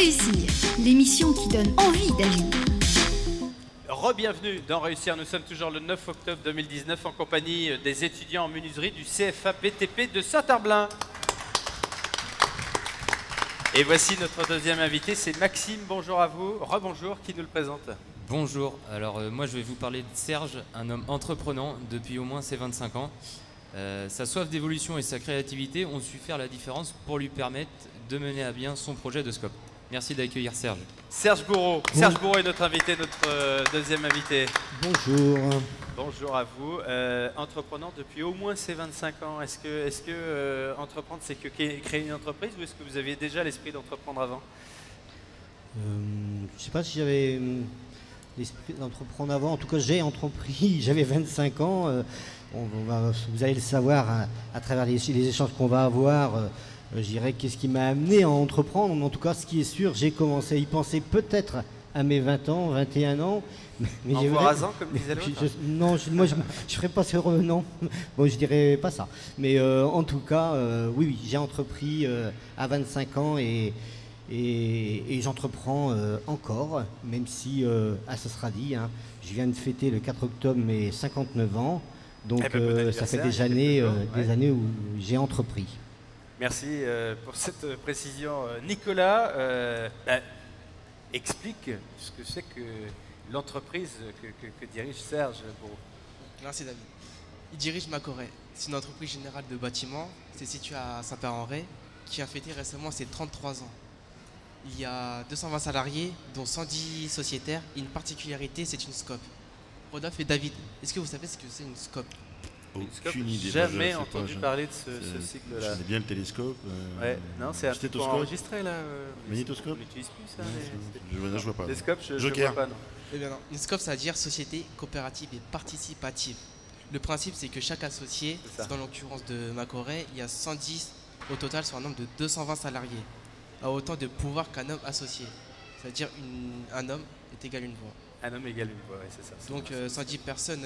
Réussir, l'émission qui donne envie d'agir. Re-bienvenue dans Réussir. Nous sommes toujours le 9 octobre 2019 en compagnie des étudiants en menuiserie du CFA BTP de Saint-Herblain. Et voici notre deuxième invité, c'est Maxime. Bonjour à vous. Rebonjour, qui nous le présente? Bonjour, alors moi je vais vous parler de Serge, un homme entreprenant depuis au moins ses 25 ans. Sa soif d'évolution et sa créativité ont su faire la différence pour lui permettre de mener à bien son projet de Scope. Merci d'accueillir Serge. Serge Bourreau. Serge Bourreau est notre invité, notre deuxième invité. Bonjour. Bonjour à vous. Entreprenant depuis au moins ses 25 ans. Est-ce que entreprendre, c'est que créer une entreprise ou est-ce que vous aviez déjà l'esprit d'entreprendre avant? Je ne sais pas si j'avais l'esprit d'entreprendre avant. En tout cas, j'ai entrepris, j'avais 25 ans. Vous allez le savoir à travers les échanges qu'on va avoir. Je dirais qu'est-ce qui m'a amené à entreprendre. Mais en tout cas, ce qui est sûr, j'ai commencé à y penser peut-être à mes 20 ans, 21 ans. Mais en voisin, comme disait l'autre. Non, moi je ne ferais pas ce non. Bon, je dirais pas ça. Mais en tout cas, oui, j'ai entrepris à 25 ans et j'entreprends encore, même si, ça sera dit, hein, je viens de fêter le 4 octobre mes 59 ans. Donc ça fait des années où j'ai entrepris. Merci pour cette précision. Nicolas, explique ce que c'est que l'entreprise que dirige Serge Bourreau. Merci David. Il dirige Macoré. C'est une entreprise générale de bâtiments. C'est situé à Saint-Père-en-Retz, qui a fêté récemment ses 33 ans. Il y a 220 salariés, dont 110 sociétaires. Et une particularité, c'est une SCOP. Rodolphe et David, est-ce que vous savez ce que c'est une SCOP? Aucune idée. Jamais entendu parler de ce cycle-là. Je connais bien le télescope. Ouais, non, c'est un truc pour enregistrer là. Magnétoscope? On n'utilise plus ça. Je vois pas. Télescope, je vois pas, non. Eh bien non. Une SCOP, ça veut dire société coopérative et participative. Le principe, c'est que chaque associé, dans l'occurrence de Macoré, il y a 110 au total sur un nombre de 220 salariés, a autant de pouvoir qu'un homme associé. C'est-à-dire un homme est égal à une voix. Un homme égale une voix, oui, c'est ça. Donc 110 personnes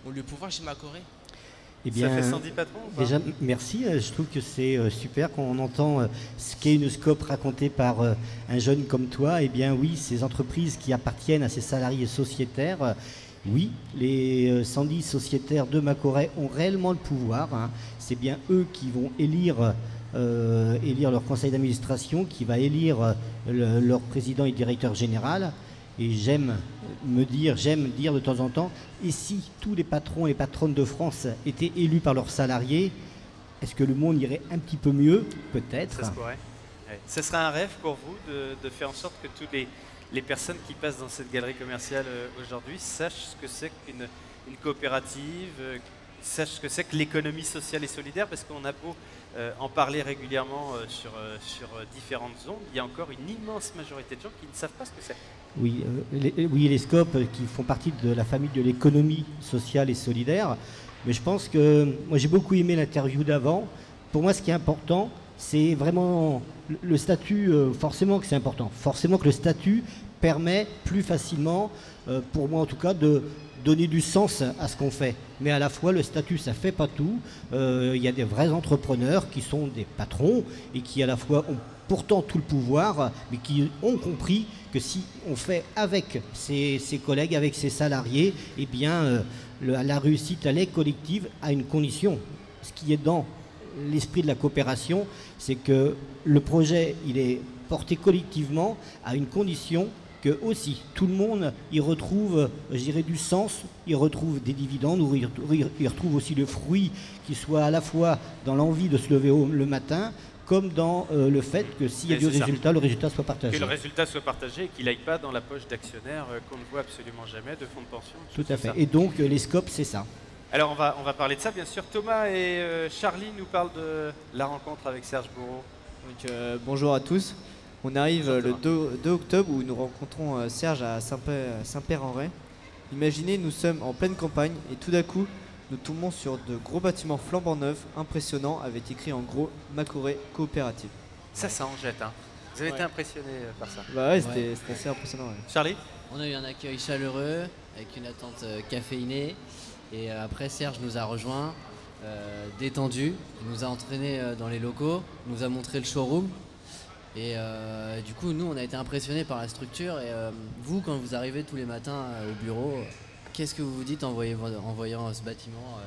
ont le pouvoir chez Macoré. Eh bien, ça fait 110 patrons ou pas? Déjà, merci. Je trouve que c'est super quand on entend ce qu'est une SCOP racontée par un jeune comme toi. Eh bien oui, ces entreprises qui appartiennent à ces salariés sociétaires, oui, les 110 sociétaires de Macoré ont réellement le pouvoir. Hein. C'est bien eux qui vont élire leur conseil d'administration, qui va élire leur président et directeur général. Et j'aime dire de temps en temps, et si tous les patrons et patronnes de France étaient élus par leurs salariés, est-ce que le monde irait un petit peu mieux? Peut-être. Ça se pourrait. Ouais. Ce serait un rêve pour vous de faire en sorte que toutes les personnes qui passent dans cette galerie commerciale aujourd'hui sachent ce que c'est qu'une coopérative, sachent ce que c'est que l'économie sociale et solidaire, parce qu'on a beau en parler régulièrement sur différentes ondes, il y a encore une immense majorité de gens qui ne savent pas ce que c'est. Oui, les SCOP qui font partie de la famille de l'économie sociale et solidaire. Mais je pense que moi j'ai beaucoup aimé l'interview d'avant. Pour moi, ce qui est important, c'est vraiment le statut. Forcément que c'est important. Forcément que le statut permet plus facilement, pour moi en tout cas, de donner du sens à ce qu'on fait. Mais à la fois, le statut, ça fait pas tout. Il y a des vrais entrepreneurs qui sont des patrons et qui à la fois ont pourtant tout le pouvoir, mais qui ont compris que si on fait avec ses collègues, avec ses salariés, eh bien, la réussite, elle est collective à une condition. Ce qui est dans l'esprit de la coopération, c'est que le projet, il est porté collectivement à une condition que aussi tout le monde y retrouve, je dirais, du sens, y retrouve des dividendes, ou y retrouve aussi le fruit qui soit à la fois dans l'envie de se lever le matin, comme dans le fait que s'il y a du résultat, le résultat soit partagé. Que le résultat soit partagé et qu'il n'aille pas dans la poche d'actionnaires qu'on ne voit absolument jamais, de fonds de pension. Tout à fait. Et donc les SCOP, c'est ça. Alors on va parler de ça, bien sûr. Thomas et Charlie nous parlent de la rencontre avec Serge Bourreau. Donc, bonjour à tous. On arrive le 2 octobre où nous rencontrons Serge à Saint-Père-en-Retz. Imaginez, nous sommes en pleine campagne et tout d'un coup, nous tombons sur de gros bâtiments flambant neufs, impressionnants, avec écrit en gros Macoré coopérative. Ça en jette, hein. Vous avez été impressionné par ça? Bah ouais, c'était assez impressionnant. Ouais. Charlie? On a eu un accueil chaleureux, avec une attente caféinée. Et après, Serge nous a rejoints, détendu. Il nous a entraînés dans les locaux, nous a montré le showroom. Et du coup, nous, on a été impressionnés par la structure. Et vous, quand vous arrivez tous les matins au bureau, qu'est-ce que vous vous dites en voyant ce bâtiment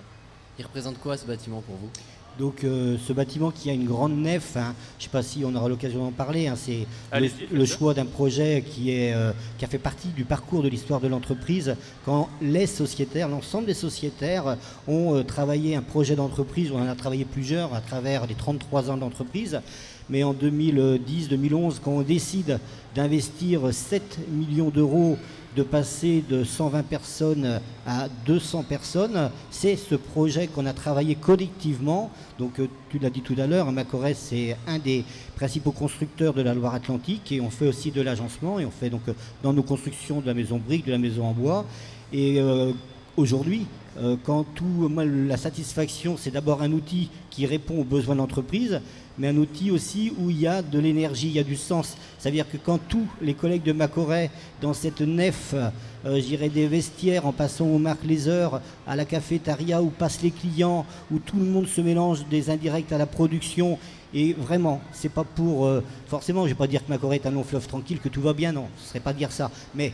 Il représente quoi ce bâtiment pour vous ? Donc ce bâtiment qui a une grande nef, hein, je ne sais pas si on aura l'occasion d'en parler, hein, c'est le choix d'un projet qui a fait partie du parcours de l'histoire de l'entreprise, quand les sociétaires, l'ensemble des sociétaires ont travaillé un projet d'entreprise, on en a travaillé plusieurs à travers les 33 ans d'entreprise, mais en 2010-2011, quand on décide d'investir 7 millions d'euros, de passer de 120 personnes à 200 personnes, c'est ce projet qu'on a travaillé collectivement. Donc tu l'as dit tout à l'heure, Macorès c'est un des principaux constructeurs de la Loire-Atlantique et on fait aussi de l'agencement et on fait donc dans nos constructions de la maison brique, de la maison en bois. Et aujourd'hui, la satisfaction c'est d'abord un outil qui répond aux besoins de l'entreprise, mais un outil aussi où il y a de l'énergie, il y a du sens. C'est-à-dire que quand tous les collègues de Macorès, dans cette nef, je dirais des vestiaires, en passant aux marques les heures, à la cafétéria où passent les clients, où tout le monde se mélange des indirects à la production, et vraiment, c'est pas pour... forcément, je ne vais pas dire que Macorès est un long fleuve tranquille, que tout va bien, non, ce ne serait pas dire ça. Mais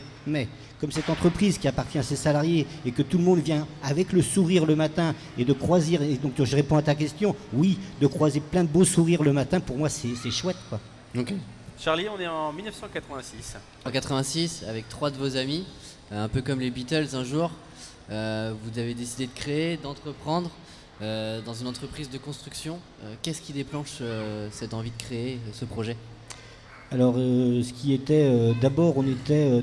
comme cette entreprise qui appartient à ses salariés et que tout le monde vient avec le sourire le matin et de croiser, et donc je réponds à ta question, oui, de croiser plein de beaux sourires le matin, pour moi c'est chouette, quoi. Ok. Charlie, on est en 1986. En 86, avec 3 de vos amis, un peu comme les Beatles un jour, vous avez décidé de créer, d'entreprendre dans une entreprise de construction. Qu'est-ce qui déclenche cette envie de créer ce projet ? Alors, ce qui était, d'abord, on était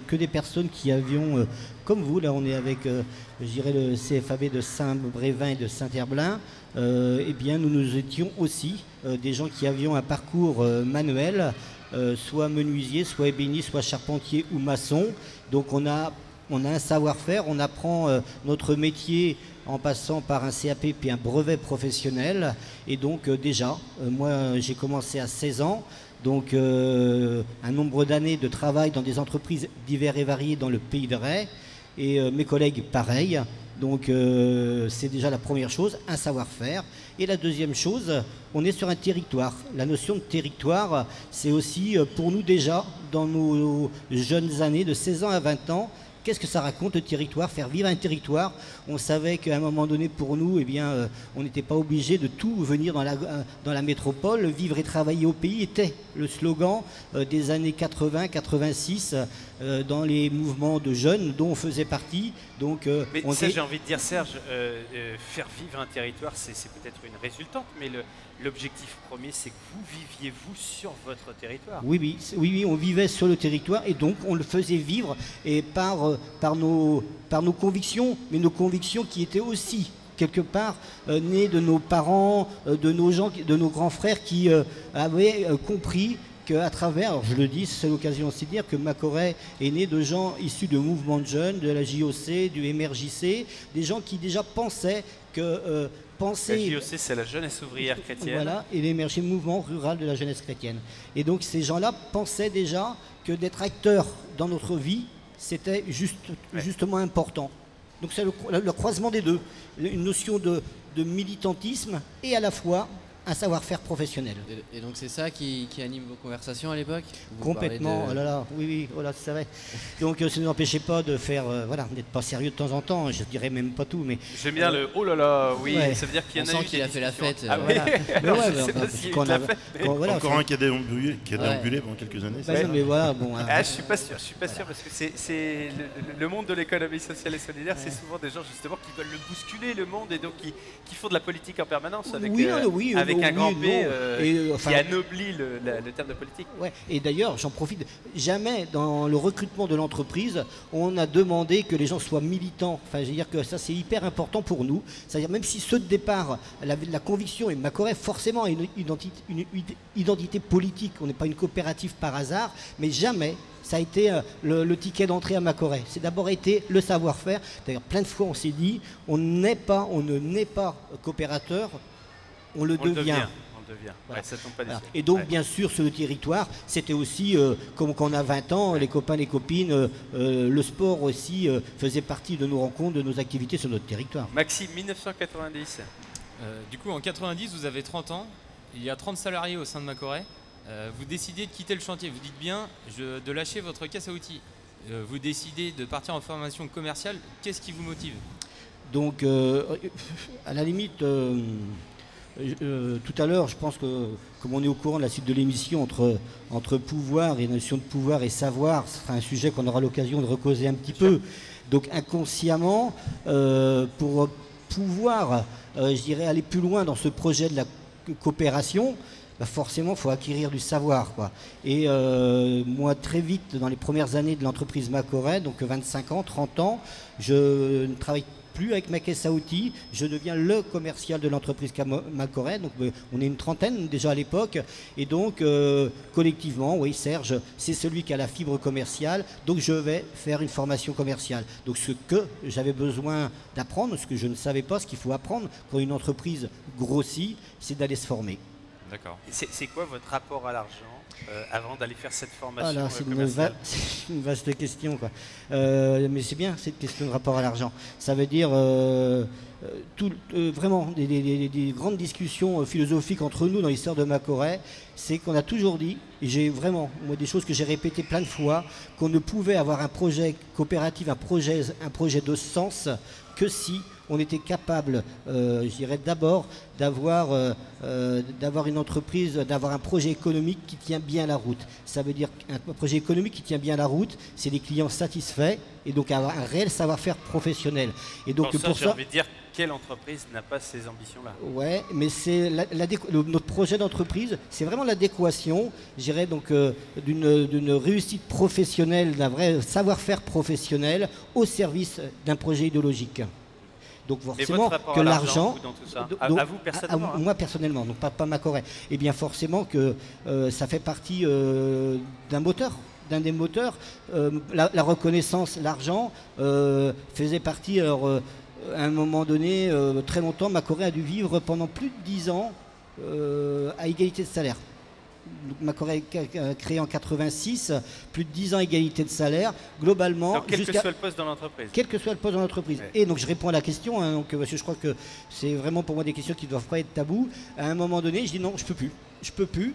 que des personnes qui avions, comme vous, là on est avec, je dirais, le CFAB de Saint-Brévin et de Saint-Herblain, eh bien nous étions aussi des gens qui avions un parcours manuel, soit menuisier, soit ébéniste, soit charpentier ou maçon. Donc on a un savoir-faire, on apprend notre métier en passant par un CAP puis un brevet professionnel. Et donc déjà, moi j'ai commencé à 16 ans. Donc un nombre d'années de travail dans des entreprises diverses et variées dans le pays de Ré. Et mes collègues, pareil. Donc c'est déjà la première chose, un savoir-faire. Et la deuxième chose, on est sur un territoire. La notion de territoire, c'est aussi pour nous déjà, dans nos jeunes années, de 16 ans à 20 ans, qu'est-ce que ça raconte le territoire, faire vivre un territoire. On savait qu'à un moment donné pour nous, eh bien, on n'était pas obligé de tout venir dans la métropole. Vivre et travailler au pays était le slogan des années 80-86 dans les mouvements de jeunes dont on faisait partie. Donc, mais ça, j'ai envie de dire, Serge, faire vivre un territoire, c'est peut-être une résultante, mais l'objectif premier, c'est que vous viviez, vous, sur votre territoire. Oui, on vivait sur le territoire et donc on le faisait vivre et par nos convictions, mais nos convictions qui étaient aussi quelque part nées de nos parents, de nos gens, de nos grands frères qui avaient compris qu'à travers, alors je le dis, c'est l'occasion aussi de dire que Macorès est né de gens issus de mouvements de jeunes, de la JOC, du MRJC, des gens qui déjà pensaient que... La JOC, c'est la jeunesse ouvrière chrétienne. Voilà, et l'émergé mouvement rural de la jeunesse chrétienne. Et donc ces gens-là pensaient déjà que d'être acteurs dans notre vie, c'était justement important. Donc c'est le croisement des deux, une notion de militantisme et à la fois un savoir-faire professionnel. Et donc c'est ça qui anime vos conversations à l'époque ? Complètement, oh là là, oui, oh là, c'est vrai. Donc ça ne nous empêchait pas de faire, d'être pas sérieux de temps en temps, je dirais même pas tout, mais... J'aime bien le oh là là, oui, ouais. Ça veut dire qu'il y en a eu... On sent qu'il a fait la fête. Voilà. Encore un qui a déambulé pendant quelques années. Mais voilà, bon... je suis pas sûr, parce que c'est le monde de l'économie sociale et solidaire, c'est souvent des gens justement qui veulent le bousculer, le monde, et donc qui font de la politique en permanence avec un grand P qui anoblit le terme de politique. Ouais. Et d'ailleurs, j'en profite, jamais dans le recrutement de l'entreprise, on a demandé que les gens soient militants. Enfin, je veux dire que ça, c'est hyper important pour nous. C'est-à-dire, même si ceux de départ, la conviction, et Macorès forcément a une identité politique, on n'est pas une coopérative par hasard, mais jamais ça a été le ticket d'entrée à Macorès. C'est d'abord été le savoir-faire. D'ailleurs, plein de fois, on s'est dit, on ne naît pas coopérateur, on le devient. Voilà. Ouais, ça tombe pas voilà. Et donc, bien sûr, sur le territoire, c'était aussi, comme quand on a 20 ans, les copains, les copines, le sport aussi faisait partie de nos rencontres, de nos activités sur notre territoire. Maxime, 1990. Du coup, en 90, vous avez 30 ans. Il y a 30 salariés au sein de Macorès. Vous décidez de quitter le chantier, vous dites bien de lâcher votre caisse à outils. Vous décidez de partir en formation commerciale, qu'est-ce qui vous motive? Donc, à la limite, tout à l'heure, je pense que, comme on est au courant de la suite de l'émission, entre pouvoir et notion de pouvoir et savoir, ce sera un sujet qu'on aura l'occasion de recauser un petit peu. Donc, inconsciemment, pour pouvoir, je dirais, aller plus loin dans ce projet de la coopération, bah forcément, il faut acquérir du savoir, quoi. Et moi, très vite, dans les premières années de l'entreprise Macoret, donc 25 ans, 30 ans, je ne travaille plus avec ma caisse à outils, je deviens le commercial de l'entreprise Macoret. Donc on est une trentaine déjà à l'époque, et donc collectivement, oui, Serge, c'est celui qui a la fibre commerciale, donc je vais faire une formation commerciale. Donc ce que j'avais besoin d'apprendre, ce que je ne savais pas, ce qu'il faut apprendre quand une entreprise grossit, c'est d'aller se former. D'accord. C'est quoi votre rapport à l'argent avant d'aller faire cette formation c'est commerciale? une vaste question, quoi. Mais c'est bien cette question de rapport à l'argent. Ça veut dire vraiment des grandes discussions philosophiques entre nous dans l'histoire de Macoret. C'est qu'on a toujours dit, et j'ai vraiment, moi, des choses que j'ai répétées plein de fois, qu'on ne pouvait avoir un projet coopératif, un projet de sens, que si on était capable, je dirais d'abord, d'avoir une entreprise, d'avoir un projet économique qui tient bien la route. Ça veut dire qu'un projet économique qui tient bien la route, c'est des clients satisfaits et donc avoir un réel savoir-faire professionnel. Et donc pour ça, j'ai envie de dire, quelle entreprise n'a pas ces ambitions-là? Ouais, mais c'est notre projet d'entreprise, c'est vraiment l'adéquation, je dirais, donc d'une réussite professionnelle, d'un vrai savoir-faire professionnel au service d'un projet idéologique. Donc forcément que l'argent, à vous personnellement, moi personnellement, donc pas Macoret, et bien forcément que ça fait partie d'un moteur, d'un des moteurs. La reconnaissance, l'argent faisait partie. Alors à un moment donné, très longtemps, Macoret a dû vivre pendant plus de 10 ans à égalité de salaire. Macoret créé en 86, plus de 10 ans égalité de salaire, globalement. Donc, quel que soit le poste dans l'entreprise. Quel que soit le poste dans l'entreprise. Ouais. Et donc je réponds à la question, hein, donc, parce que je crois que c'est vraiment pour moi des questions qui ne doivent pas être tabous. À un moment donné, je dis non, je peux plus. Je peux plus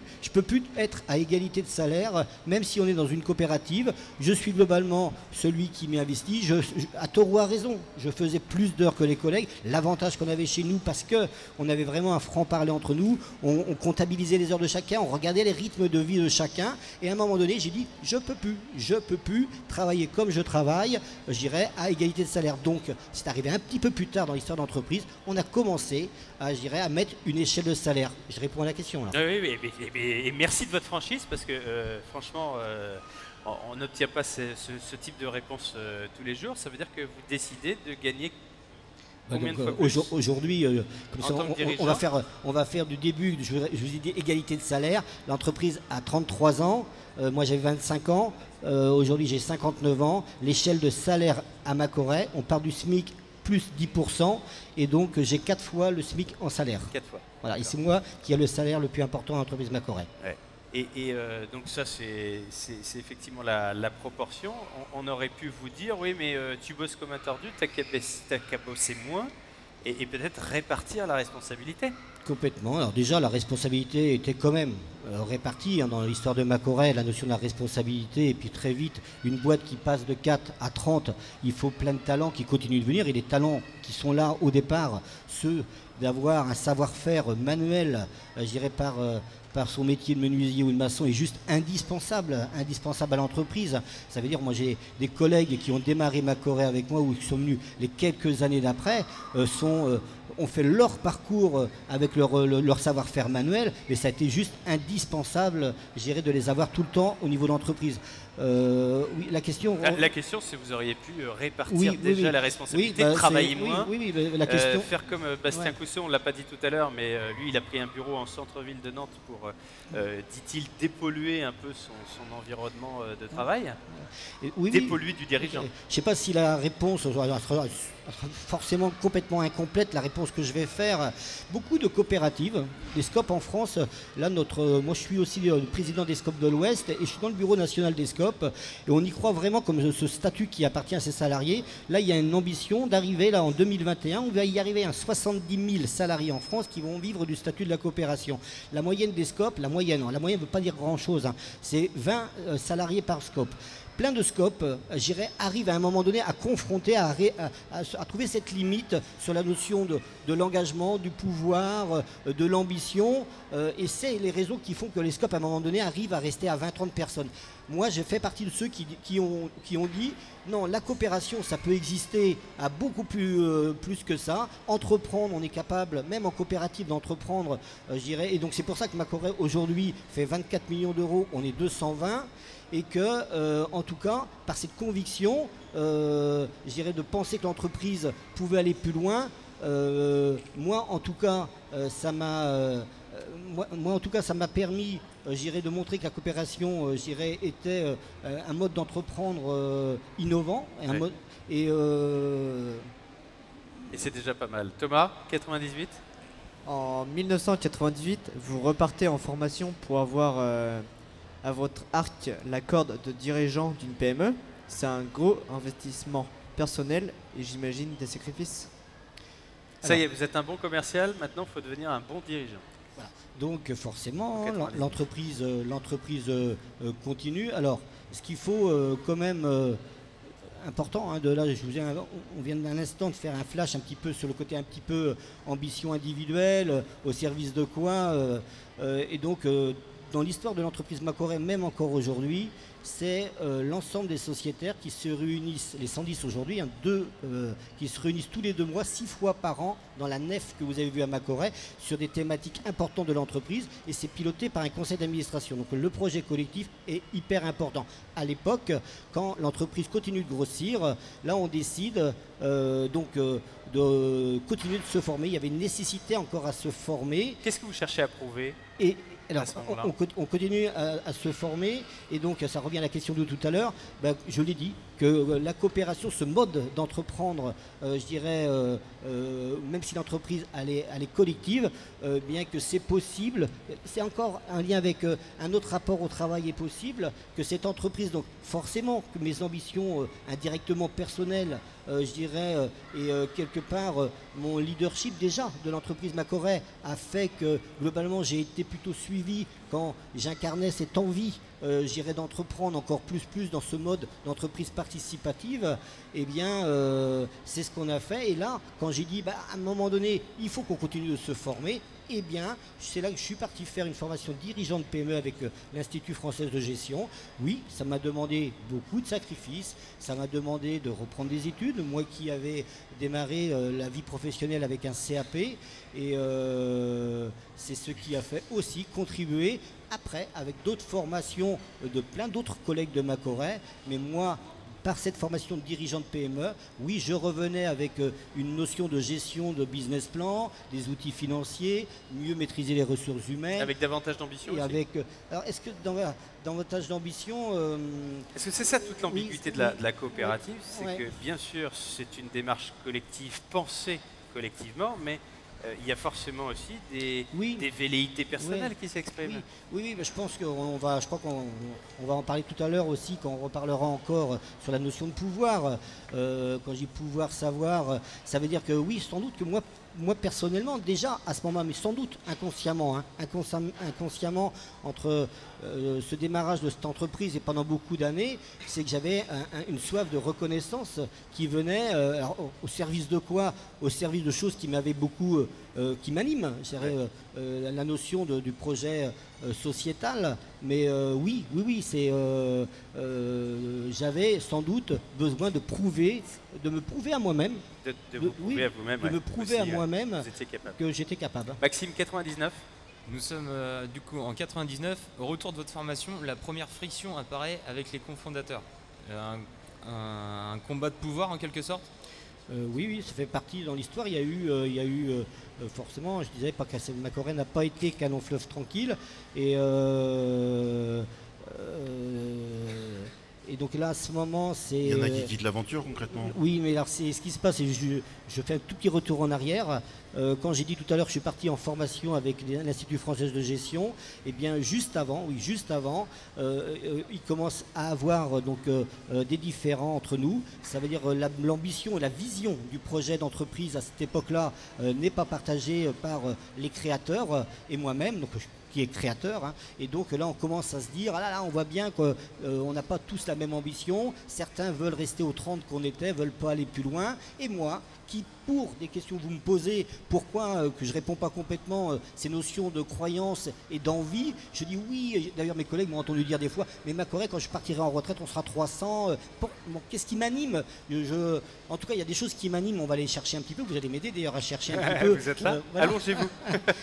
être à égalité de salaire, même si on est dans une coopérative. Je suis globalement celui qui m'y investit. À tort ou à raison, je faisais plus d'heures que les collègues. L'avantage qu'on avait chez nous, parce qu'on avait vraiment un franc-parler entre nous, on comptabilisait les heures de chacun, on regardait les rythmes de vie de chacun. Et à un moment donné, j'ai dit, je peux plus travailler comme je travaille, je dirais, à égalité de salaire. Donc, c'est arrivé un petit peu plus tard dans l'histoire d'entreprise. On a commencé à mettre une échelle de salaire. Je réponds à la question là. Oui, et merci de votre franchise, parce que franchement, on n'obtient pas ce type de réponse tous les jours. Ça veut dire que vous décidez de gagner combien de fois plus aujourd'hui, on va faire du début, je vous ai dit égalité de salaire. L'entreprise a 33 ans, moi j'avais 25 ans, aujourd'hui j'ai 59 ans. L'échelle de salaire à Macoret, on part du SMIC plus 10%, et donc j'ai 4 fois le SMIC en salaire. 4 fois. Voilà, et c'est moi qui ai le salaire le plus important dans l'entreprise Macoret. Ouais. Et donc ça, c'est effectivement la proportion. On aurait pu vous dire, oui, mais tu bosses comme un tordu, t'as qu'à bosser moins, et peut-être répartir la responsabilité. Complètement. Alors déjà, la responsabilité était quand même répartie, hein, dans l'histoire de Macoret, la notion de la responsabilité, et puis très vite, une boîte qui passe de 4 à 30, il faut plein de talents qui continuent de venir, et les talents qui sont là au départ, ceux d'avoir un savoir-faire manuel, je dirais par son métier de menuisier ou de maçon, est juste indispensable à l'entreprise. Ça veut dire, moi j'ai des collègues qui ont démarré Macoret avec moi, ou qui sont venus les quelques années d'après, ont fait leur parcours avec leur savoir-faire manuel, mais ça a été juste indispensable, je dirais, de les avoir tout le temps au niveau de l'entreprise. Oui, la question, c'est vous auriez pu répartir la responsabilité, travailler moins, la question... faire comme Bastien Cousseau, on ne l'a pas dit tout à l'heure, mais lui il a pris un bureau en centre-ville de Nantes pour, dit-il, dépolluer un peu son environnement de travail, dépolluer du dirigeant. Je ne sais pas si la réponse forcément complètement incomplète la réponse que je vais faire. Beaucoup de coopératives, des SCOP en France. Là, moi je suis aussi le président des SCOP de l'Ouest et je suis dans le bureau national des SCOP. Et on y croit vraiment comme ce statut qui appartient à ces salariés. Là, il y a une ambition d'arriver là en 2021. On va y arriver à 70 000 salariés en France qui vont vivre du statut de la coopération. La moyenne des SCOP, la moyenne ne veut pas dire grand-chose, hein, c'est 20 salariés par SCOP. Plein de SCOP, arrivent à un moment donné à confronter, à trouver cette limite sur la notion de l'engagement, du pouvoir, de l'ambition. Et c'est les raisons qui font que les SCOP, à un moment donné, arrivent à rester à 20-30 personnes. Moi, je fais partie de ceux qui ont dit non, la coopération, ça peut exister à beaucoup plus que ça. Entreprendre, on est capable, même en coopérative, d'entreprendre, Et donc, c'est pour ça que Macoret, aujourd'hui, fait 24 millions d'euros, on est 220. Et que, en tout cas, par cette conviction, de penser que l'entreprise pouvait aller plus loin, moi, en tout cas, ça m'a permis, de montrer que la coopération, était un mode d'entreprendre innovant. Et c'est déjà pas mal. Thomas, 98 ? En 1998, vous repartez en formation pour avoir à votre arc la corde de dirigeant d'une PME. C'est un gros investissement personnel et j'imagine des sacrifices. Ça y est, vous êtes un bon commercial, maintenant il faut devenir un bon dirigeant. Voilà. Donc forcément, l'entreprise continue. Alors, ce qu'il faut quand même important, hein, on vient d'un instant de faire un flash un petit peu sur le côté un petit peu ambition individuelle, au service de quoi, et donc dans l'histoire de l'entreprise Macoret, même encore aujourd'hui, c'est l'ensemble des sociétaires qui se réunissent, les 110 aujourd'hui, qui se réunissent tous les 2 mois, 6 fois par an, dans la nef que vous avez vue à Macoret, sur des thématiques importantes de l'entreprise, et c'est piloté par un conseil d'administration. Donc le projet collectif est hyper important. À l'époque, quand l'entreprise continue de grossir, là on décide de continuer de se former. Il y avait une nécessité encore à se former. Qu'est-ce que vous cherchez à prouver ? Alors, on continue à se former, et donc ça revient à la question de tout à l'heure. Je l'ai dit, que la coopération, ce mode d'entreprendre, même si l'entreprise elle est collective, bien que c'est possible, c'est encore un lien avec un autre rapport au travail est possible, que cette entreprise, donc forcément que mes ambitions indirectement personnelles, et quelque part mon leadership déjà de l'entreprise Macoret a fait que globalement j'ai été plutôt suivi quand j'incarnais cette envie d'entreprendre encore plus dans ce mode d'entreprise participative. C'est ce qu'on a fait. Et là, quand j'ai dit à un moment donné, il faut qu'on continue de se former, c'est là que je suis parti faire une formation dirigeant de PME avec l'Institut français de gestion. Oui, ça m'a demandé beaucoup de sacrifices, ça m'a demandé de reprendre des études, moi qui avais démarré la vie professionnelle avec un CAP, et c'est ce qui a fait aussi contribuer après avec d'autres formations de plein d'autres collègues de Macoret, mais moi, par cette formation de dirigeant de PME, oui, je revenais avec une notion de gestion de business plan, des outils financiers, mieux maîtriser les ressources humaines. Avec davantage d'ambition aussi. Alors, est-ce que dans votre tâche d'ambition... Est-ce que c'est ça toute l'ambiguïté de la coopérative ? C'est que, bien sûr, c'est une démarche collective, pensée collectivement, mais il y a forcément aussi des velléités personnelles qui s'expriment. Oui, mais je pense qu'on va en parler tout à l'heure aussi, quand on reparlera encore sur la notion de pouvoir. Quand je dis pouvoir, savoir, ça veut dire que oui, sans doute que moi personnellement, déjà à ce moment, mais sans doute inconsciemment, inconsciemment entre ce démarrage de cette entreprise et pendant beaucoup d'années, c'est que j'avais une soif de reconnaissance qui venait au service de quoi ? Au service de choses qui m'avaient beaucoup, qui m'animent, la notion du projet sociétal. Mais oui, c'est j'avais sans doute besoin de me prouver à moi-même. De vous prouver à vous-même. De me prouver à moi-même que j'étais capable. Maxime, 99 ? Nous sommes du coup en 99. Au retour de votre formation, la première friction apparaît avec les cofondateurs. Un combat de pouvoir en quelque sorte ? Oui, ça fait partie dans l'histoire. Il y a eu forcément, je disais pas que Macoret n'a pas été qu'un long fleuve tranquille. Et Et donc là, à ce moment, c'est... Il y en a qui quittent l'aventure concrètement. Oui, mais alors c'est ce qui se passe, et je fais un tout petit retour en arrière. Quand j'ai dit tout à l'heure que je suis parti en formation avec l'Institut français de gestion, et bien juste avant, il commence à avoir des différends entre nous. Ça veut dire l'ambition et la vision du projet d'entreprise à cette époque-là n'est pas partagée par les créateurs et moi-même, donc qui est créateur, hein. Et donc là on commence à se dire, on voit bien qu'on n'a pas tous la même ambition, certains veulent rester aux 30 qu'on était, veulent pas aller plus loin, et moi, qui pour des questions que vous me posez, pourquoi que je réponds pas complètement ces notions de croyance et d'envie, je dis oui, d'ailleurs mes collègues m'ont entendu dire des fois, mais Macoret, quand je partirai en retraite, on sera 300, qu'est-ce qui m'anime? En tout cas, il y a des choses qui m'animent, on va aller chercher un petit peu, vous allez m'aider d'ailleurs à chercher un petit peu. Vous êtes là, voilà. allongez-vous.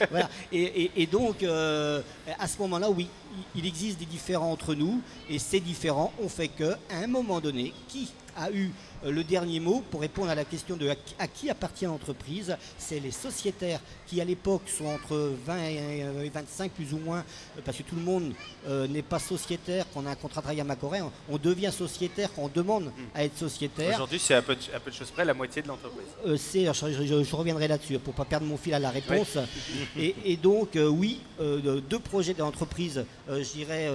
Voilà. Et donc, à ce moment-là, oui, il existe des différends entre nous, et ces différends ont fait qu'à un moment donné, qui a eu le dernier mot pour répondre à la question de à qui appartient l'entreprise? C'est les sociétaires qui à l'époque sont entre 20 et 25 plus ou moins, parce que tout le monde n'est pas sociétaire quand on a un contrat de travail à Macoret, on devient sociétaire quand on demande à être sociétaire. Aujourd'hui, c'est à peu de choses près la moitié de l'entreprise. Je reviendrai là-dessus pour ne pas perdre mon fil à la réponse. Oui. Et donc, oui, deux projets d'entreprise, je dirais,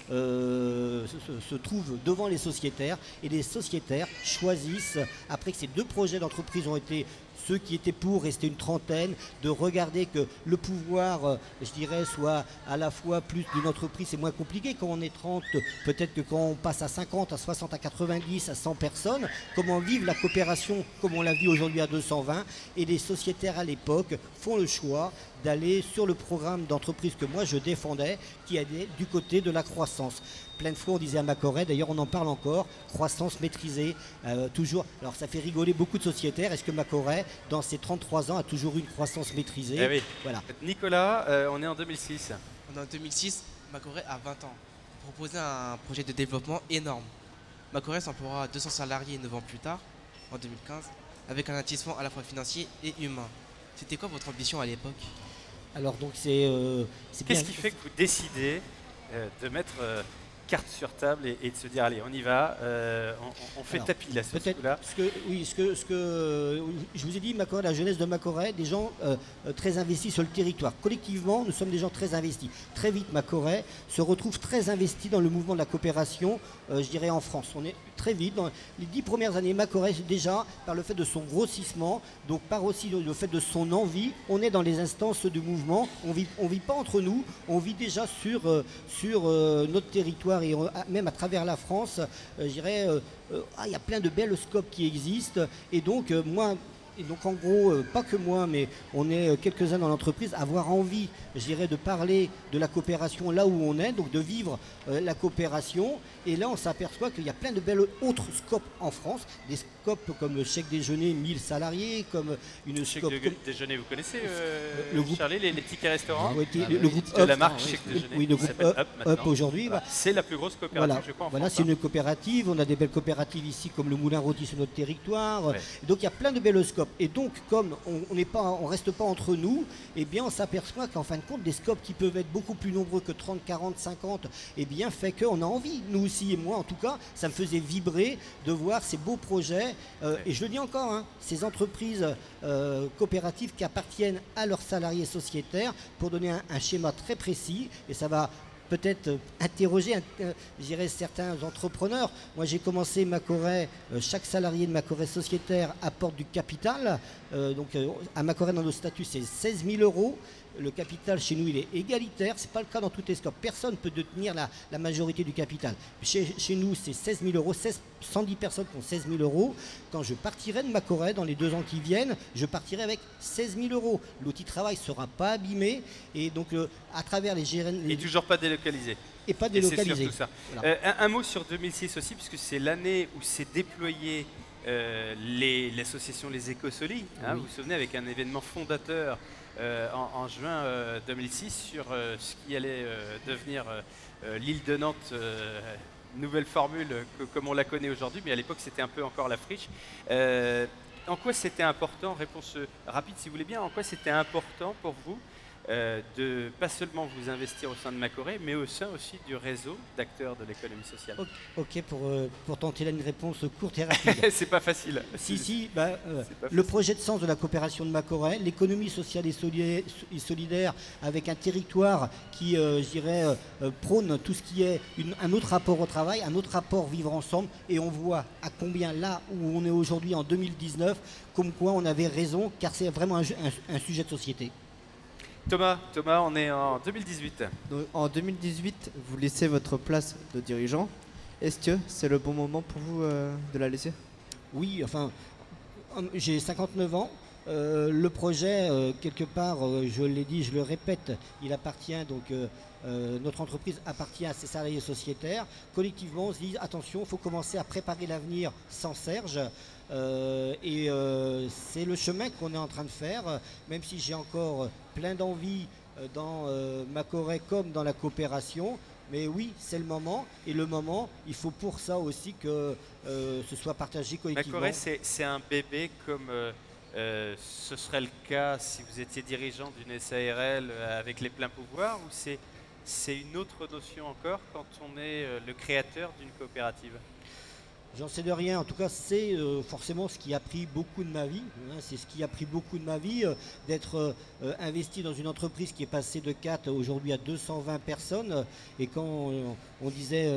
se trouvent devant les sociétaires, et les sociétaires choisissent, après que ces deux projets d'entreprise ont été ceux qui étaient pour rester une trentaine, de regarder que le pouvoir, je dirais, soit à la fois plus d'une entreprise, c'est moins compliqué quand on est 30, peut-être que quand on passe à 50, à 60, à 90, à 100 personnes, comment vivre la coopération comme on l'a vu aujourd'hui à 220, et les sociétaires à l'époque font le choix d'aller sur le programme d'entreprise que moi je défendais, qui allait du côté de la croissance. Plein de fois on disait à Macoret, d'ailleurs on en parle encore, croissance maîtrisée, toujours. Alors ça fait rigoler beaucoup de sociétaires. Est-ce que Macoret, dans ses 33 ans, a toujours eu une croissance maîtrisée? Eh oui. Voilà. Nicolas, on est en 2006. On est en 2006, Macoret a 20 ans. Proposait un projet de développement énorme. Macoret s'emploiera à 200 salariés 9 ans plus tard, en 2015, avec un investissement à la fois financier et humain. C'était quoi votre ambition à l'époque? Alors donc Qu'est-ce qui fait que vous décidez de mettre carte sur table et de se dire allez on y va, on fait tapis là sur ce coup-là. Ce que je vous ai dit, Macoret, la jeunesse de Macoret, des gens très investis sur le territoire. Collectivement, nous sommes des gens très investis. Très vite, Macoret se retrouve très investi dans le mouvement de la coopération, je dirais en France. On est très vite, dans les 10 premières années, Macoret, déjà, par le fait de son grossissement, donc par aussi le fait de son envie, on est dans les instances du mouvement, on vit pas entre nous, on vit déjà sur notre territoire, et même à travers la France, je dirais, il y a plein de belles scopes qui existent, et donc moi... Et donc en gros, pas que moi, mais on est quelques-uns dans l'entreprise, avoir envie, je dirais, de parler de la coopération là où on est, donc de vivre la coopération. Et là, on s'aperçoit qu'il y a plein de belles autres scopes en France, des scopes comme le chèque déjeuner 1000 salariés, comme une scope... Chèque déjeuner, vous connaissez le groupe, Charlie, les tickets restaurants le groupe de la marque chèque déjeuner. Oui, le groupe Up aujourd'hui. Voilà. C'est la plus grosse coopérative, je crois, en France. C'est une coopérative, on a des belles coopératives ici, comme le Moulin Rôti sur notre territoire. Ouais. Donc il y a plein de belles scopes. Et donc, comme on ne reste pas entre nous, eh bien, on s'aperçoit qu'en fin de compte, des scopes qui peuvent être beaucoup plus nombreux que 30, 40, 50, eh bien, fait qu'on a envie, nous aussi et moi, en tout cas, ça me faisait vibrer de voir ces beaux projets. Et je le dis encore, hein, ces entreprises coopératives qui appartiennent à leurs salariés sociétaires, pour donner un schéma très précis, et ça va peut-être interroger, je dirais, certains entrepreneurs. Moi, j'ai commencé Macoret, chaque salarié de Macoret sociétaire apporte du capital. Donc, à Macoret, dans nos statuts, c'est 16 000 €. Le capital, chez nous, il est égalitaire. Ce n'est pas le cas dans toutes les scopes. Personne ne peut détenir la majorité du capital. Chez nous, c'est 16 000 €. 110 personnes qui ont 16 000 €. Quand je partirai de Macoret, dans les 2 ans qui viennent, je partirai avec 16 000 €. L'outil de travail ne sera pas abîmé. Et donc, à travers les gérants... Et toujours pas délocalisé. Et pas délocalisé. C'est surtout ça. Voilà. Un mot sur 2006 aussi, puisque c'est l'année où s'est déployé l'association Les Écosolis. Hein, oui. Vous vous souvenez, avec un événement fondateur en juin 2006 sur ce qui allait devenir l'île de Nantes, nouvelle formule comme on la connaît aujourd'hui, mais à l'époque c'était un peu encore la friche. En quoi c'était important, réponse rapide si vous voulez bien, en quoi c'était important pour vous de pas seulement vous investir au sein de Macoré, mais au sein aussi du réseau d'acteurs de l'économie sociale. Ok, pour tenter là une réponse courte et rapide. C'est pas facile. Si, pas le facile. projet de sens de la coopération de Macoré, l'économie sociale et solidaire avec un territoire qui, je dirais, prône tout ce qui est un autre rapport au travail, un autre rapport vivre ensemble, et on voit à combien là où on est aujourd'hui en 2019, comme quoi on avait raison, car c'est vraiment un sujet de société. Thomas, on est en 2018. Donc, en 2018, vous laissez votre place de dirigeant. Est-ce que c'est le bon moment pour vous de la laisser? Oui, enfin, j'ai 59 ans. Le projet, quelque part, je l'ai dit, je le répète, il appartient donc... notre entreprise appartient à ses salariés sociétaires. Collectivement, on se dit attention, il faut commencer à préparer l'avenir sans Serge. C'est le chemin qu'on est en train de faire, même si j'ai encore plein d'envie dans Macoré comme dans la coopération. Mais oui, c'est le moment. Et le moment, il faut pour ça aussi que ce soit partagé collectivement. Macoré, c'est un bébé comme ce serait le cas si vous étiez dirigeant d'une SARL avec les pleins pouvoirs, ou c'est une autre notion encore quand on est le créateur d'une coopérative? J'en sais de rien. En tout cas, c'est forcément ce qui a pris beaucoup de ma vie. C'est ce qui a pris beaucoup de ma vie, d'être investi dans une entreprise qui est passée de 4 aujourd'hui à 220 personnes. Et quand on disait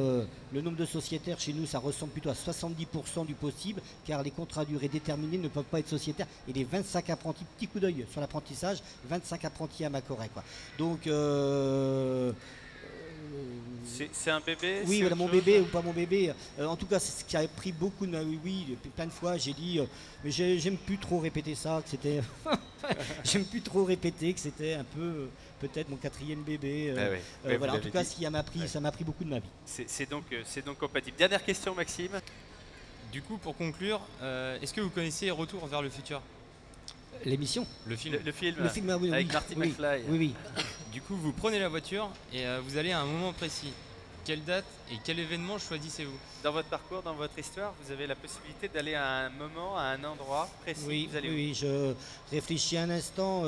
le nombre de sociétaires chez nous, ça ressemble plutôt à 70% du possible, car les contrats à durée déterminée ne peuvent pas être sociétaires. Et les 25 apprentis, petit coup d'œil sur l'apprentissage, 25 apprentis à Macoré, quoi. Donc... c'est un bébé? Oui, voilà, mon bébé ou pas mon bébé. En tout cas, c'est ce qui a pris beaucoup de ma vie. Oui, plein de fois, j'ai dit, mais j'aime plus trop répéter ça, que c'était. J'aime plus trop répéter que c'était un peu, peut-être mon 4e bébé. Voilà, en tout cas, ça m'a pris beaucoup de ma vie. C'est donc compatible. Dernière question, Maxime. Du coup, pour conclure, est-ce que vous connaissez Retour vers le futur? L'émission? Le film. Le film, oui, avec Marty McFly. Oui. Du coup, vous prenez la voiture et vous allez à un moment précis. Quelle date et quel événement choisissez-vous? Dans votre parcours, dans votre histoire, vous avez la possibilité d'aller à un moment, à un endroit précis. Oui, vous allez oui, je réfléchis un instant.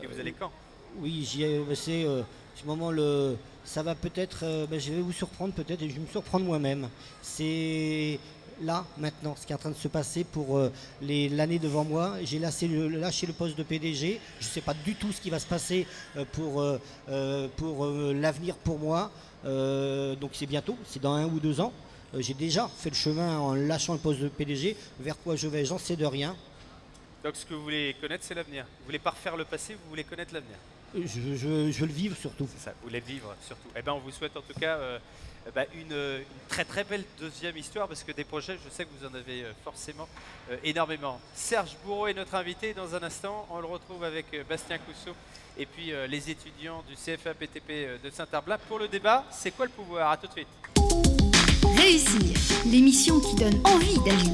Et vous allez quand? Oui, c'est ce moment, ça va peut-être, je vais vous surprendre peut-être, et je vais me surprendre moi-même. C'est là, maintenant, ce qui est en train de se passer pour l'année devant moi. J'ai lâché le poste de PDG. Je ne sais pas du tout ce qui va se passer pour l'avenir pour moi. Donc c'est bientôt, c'est dans 1 ou 2 ans. J'ai déjà fait le chemin en lâchant le poste de PDG. Vers quoi je vais, j'en sais de rien. Donc ce que vous voulez connaître, c'est l'avenir. Vous voulez pas refaire le passé, vous voulez connaître l'avenir. Je veux le vivre surtout. C'est ça, vous voulez vivre surtout. Eh ben, on vous souhaite en tout cas une très très belle deuxième histoire, parce que des projets, je sais que vous en avez forcément énormément. Serge Bourreau est notre invité. Dans un instant, on le retrouve avec Bastien Cousseau et puis les étudiants du CFA PTP de Saint-Herblain pour le débat. C'est quoi le pouvoir? À tout de suite. Réussir, l'émission qui donne envie d'agir.